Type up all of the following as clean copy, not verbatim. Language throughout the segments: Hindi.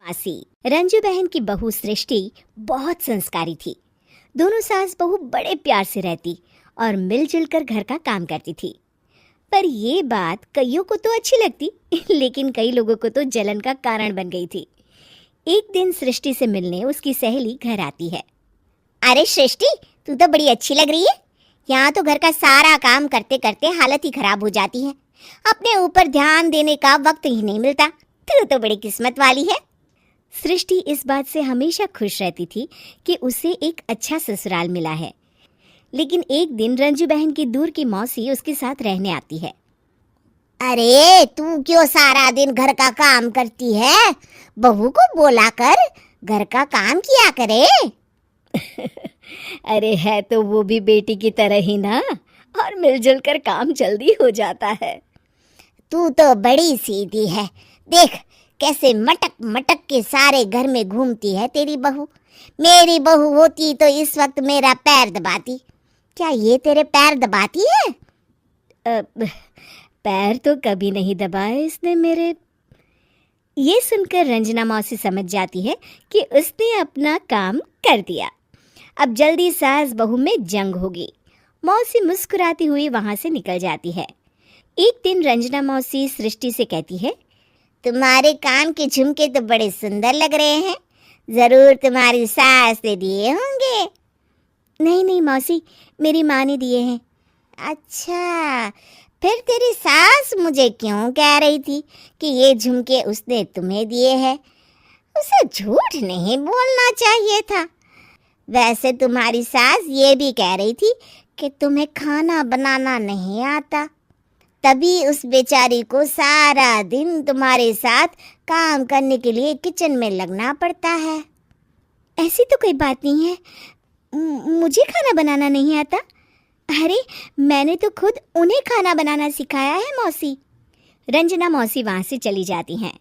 मासी रंजू बहन की बहू सृष्टि बहुत संस्कारी थी। दोनों सास बहू बड़े प्यार से रहती और मिलजुल कर घर का काम करती थी। पर ये बात कईयों को तो अच्छी लगती लेकिन कई लोगों को तो जलन का कारण बन गई थी। एक दिन सृष्टि से मिलने उसकी सहेली घर आती है। अरे सृष्टि, तू तो बड़ी अच्छी लग रही है। यहाँ तो घर का सारा काम करते करते हालत ही खराब हो जाती है। अपने ऊपर ध्यान देने का वक्त ही नहीं मिलता। तू तो बड़ी किस्मत वाली है। सृष्टि इस बात से हमेशा खुश रहती थी कि उसे एक अच्छा ससुराल मिला है। लेकिन एक दिन रंजू बहन की दूर की मौसी उसके साथ रहने आती है। अरे तू क्यों सारा दिन घर का काम करती है? बहू को बोला कर घर का काम किया करे। अरे है तो वो भी बेटी की तरह ही ना, और मिलजुल कर काम जल्दी हो जाता है। तू तो बड़ी सीधी है। देख कैसे मटक मटक के सारे घर में घूमती है तेरी बहू। मेरी बहू होती तो इस वक्त मेरा पैर दबाती। क्या ये तेरे पैर दबाती है? पैर तो कभी नहीं दबाए इसने मेरे। ये सुनकर रंजना मौसी समझ जाती है कि उसने अपना काम कर दिया। अब जल्दी सास बहू में जंग होगी। मौसी मुस्कुराती हुई वहां से निकल जाती है। एक दिन रंजना मौसी सृष्टि से कहती है, तुम्हारे कान के झुमके तो बड़े सुंदर लग रहे हैं। जरूर तुम्हारी सास ने दिए होंगे। नहीं मौसी, मेरी माँ ने दिए हैं। अच्छा, फिर तेरी सास मुझे क्यों कह रही थी कि ये झुमके उसने तुम्हें दिए हैं? उसे झूठ नहीं बोलना चाहिए था। वैसे तुम्हारी सास ये भी कह रही थी कि तुम्हें खाना बनाना नहीं आता, तभी उस बेचारी को सारा दिन तुम्हारे साथ काम करने के लिए किचन में लगना पड़ता है। ऐसी तो कोई बात नहीं है, मुझे खाना बनाना नहीं आता। अरे मैंने तो खुद उन्हें खाना बनाना सिखाया है मौसी। रंजना मौसी वहाँ से चली जाती हैं।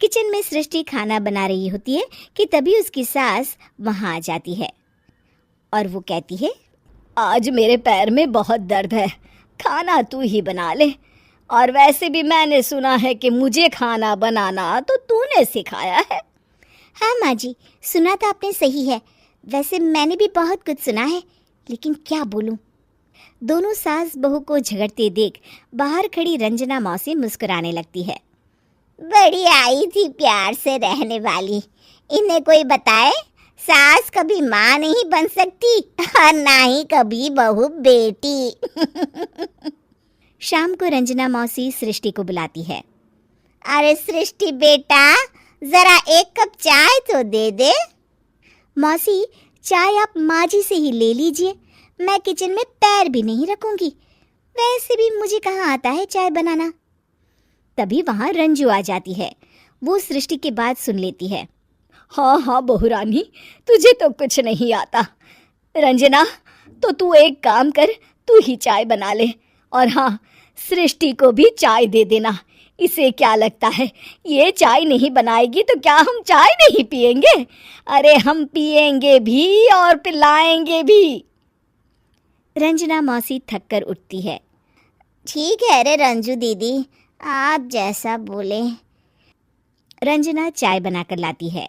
किचन में सृष्टि खाना बना रही होती है कि तभी उसकी सास वहाँ आ जाती है और वो कहती है, आज मेरे पैर में बहुत दर्द है, खाना तू ही बना ले। और वैसे भी मैंने सुना है कि मुझे खाना बनाना तो तूने सिखाया है। हाँ माँ जी, सुना तो आपने सही है। वैसे मैंने भी बहुत कुछ सुना है, लेकिन क्या बोलूं। दोनों सास बहू को झगड़ते देख बाहर खड़ी रंजना मौसी मुस्कुराने लगती है। बड़ी आई थी प्यार से रहने वाली। इन्हें कोई बताए सास कभी माँ नहीं बन सकती और ना ही कभी बहू बेटी। शाम को रंजना मौसी सृष्टि को बुलाती है। अरे सृष्टि बेटा, जरा एक कप चाय तो दे दे। मौसी, चाय आप माँ जी से ही ले लीजिए, मैं किचन में पैर भी नहीं रखूंगी। वैसे भी मुझे कहाँ आता है चाय बनाना। तभी वहाँ रंजू आ जाती है। वो सृष्टि की बात सुन लेती है। हाँ बहू रानी, तुझे तो कुछ नहीं आता। रंजना, तो तू एक काम कर, तू ही चाय बना ले। और हाँ, सृष्टि को भी चाय दे देना। इसे क्या लगता है ये चाय नहीं बनाएगी तो क्या हम चाय नहीं पिएंगे? अरे हम पिएंगे भी और पिलाएंगे भी। रंजना मौसी थक कर उठती है। ठीक है रे रंजू दीदी, आप जैसा बोले। रंजना चाय बनाकर लाती है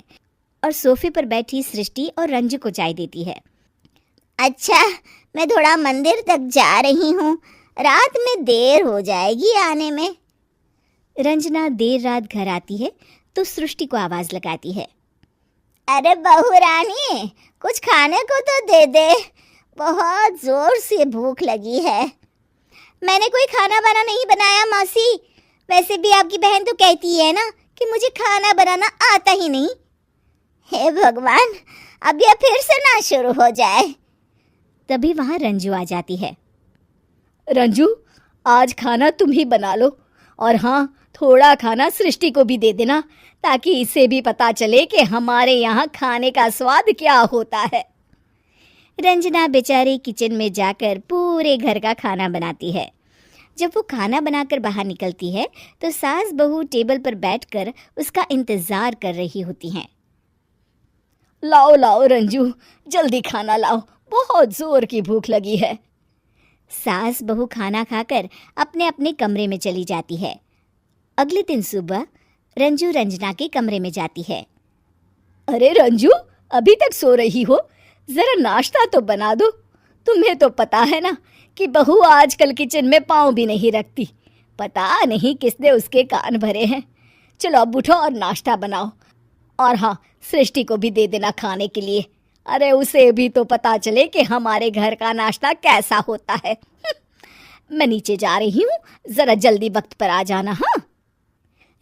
और सोफे पर बैठी सृष्टि और रंजू को चाय देती है। अच्छा, मैं थोड़ा मंदिर तक जा रही हूँ, रात में देर हो जाएगी आने में। रंजना देर रात घर आती है तो सृष्टि को आवाज लगाती है। अरे बहू रानी, कुछ खाने को तो दे दे, बहुत जोर से भूख लगी है। मैंने कोई खाना वाना नहीं बनाया मौसी। वैसे भी आपकी बहन तो कहती है ना कि मुझे खाना बनाना आता ही नहीं। हे भगवान, अब यह फिर से ना शुरू हो जाए। तभी वहाँ रंजू आ जाती है। रंजू, आज खाना तुम ही बना लो, और हाँ, थोड़ा खाना सृष्टि को भी दे देना, ताकि इसे भी पता चले कि हमारे यहाँ खाने का स्वाद क्या होता है। रंजना बेचारी किचन में जाकर पूरे घर का खाना बनाती है। जब वो खाना बनाकर बाहर निकलती है तो सास बहू टेबल पर बैठकर उसका इंतजार कर रही होती हैं। लाओ रंजू, जल्दी खाना लाओ, बहुत जोर की भूख लगी है। सास बहू खाना खाकर अपने अपने कमरे में चली जाती है। अगले दिन सुबह रंजू रंजना के कमरे में जाती है। अरे रंजू, अभी तक सो रही हो? जरा नाश्ता तो बना दो। तुम्हें तो पता है ना कि बहू आजकल किचन में पाँव भी नहीं रखती। पता नहीं किसने उसके कान भरे हैं। चलो अब उठो और नाश्ता बनाओ। और हाँ, सृष्टि को भी दे देना खाने के लिए। अरे उसे भी तो पता चले कि हमारे घर का नाश्ता कैसा होता है। मैं नीचे जा रही हूँ, जरा जल्दी वक्त पर आ जाना। हाँ।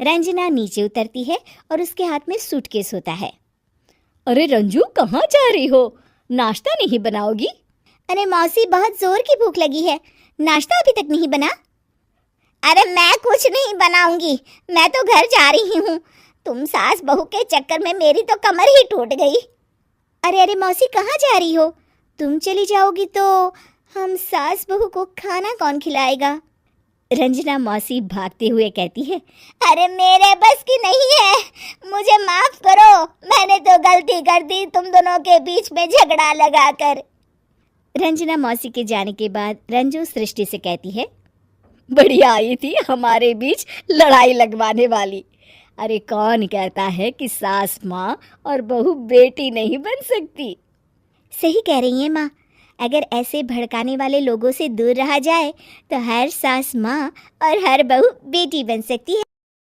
रंजना नीचे उतरती है और उसके हाथ में सूटकेस होता है। अरे रंजू, कहाँ जा रही हो? नाश्ता नहीं बनाओगी? अरे मौसी, बहुत जोर की भूख लगी है, नाश्ता अभी तक नहीं बना। अरे मैं कुछ नहीं बनाऊंगी, मैं तो घर जा रही हूँ। तुम सास बहू के चक्कर में मेरी तो कमर ही टूट गई। अरे अरे मौसी, कहाँ जा रही हो? तुम चली जाओगी तो हम सास बहू को खाना कौन खिलाएगा? रंजना मौसी भागते हुए कहती है, अरे मेरे बस की नहीं है, मुझे माफ करो, मैंने तो गलती कर दी तुम दोनों के बीच में झगड़ा लगाकर। रंजना मौसी के जाने के बाद रंजू सृष्टि से कहती है, बढ़िया आई थी हमारे बीच लड़ाई लगवाने वाली। अरे कौन कहता है कि सास माँ और बहू बेटी नहीं बन सकती? सही कह रही है माँ, अगर ऐसे भड़काने वाले लोगों से दूर रहा जाए तो हर सास माँ और हर बहू बेटी बन सकती है।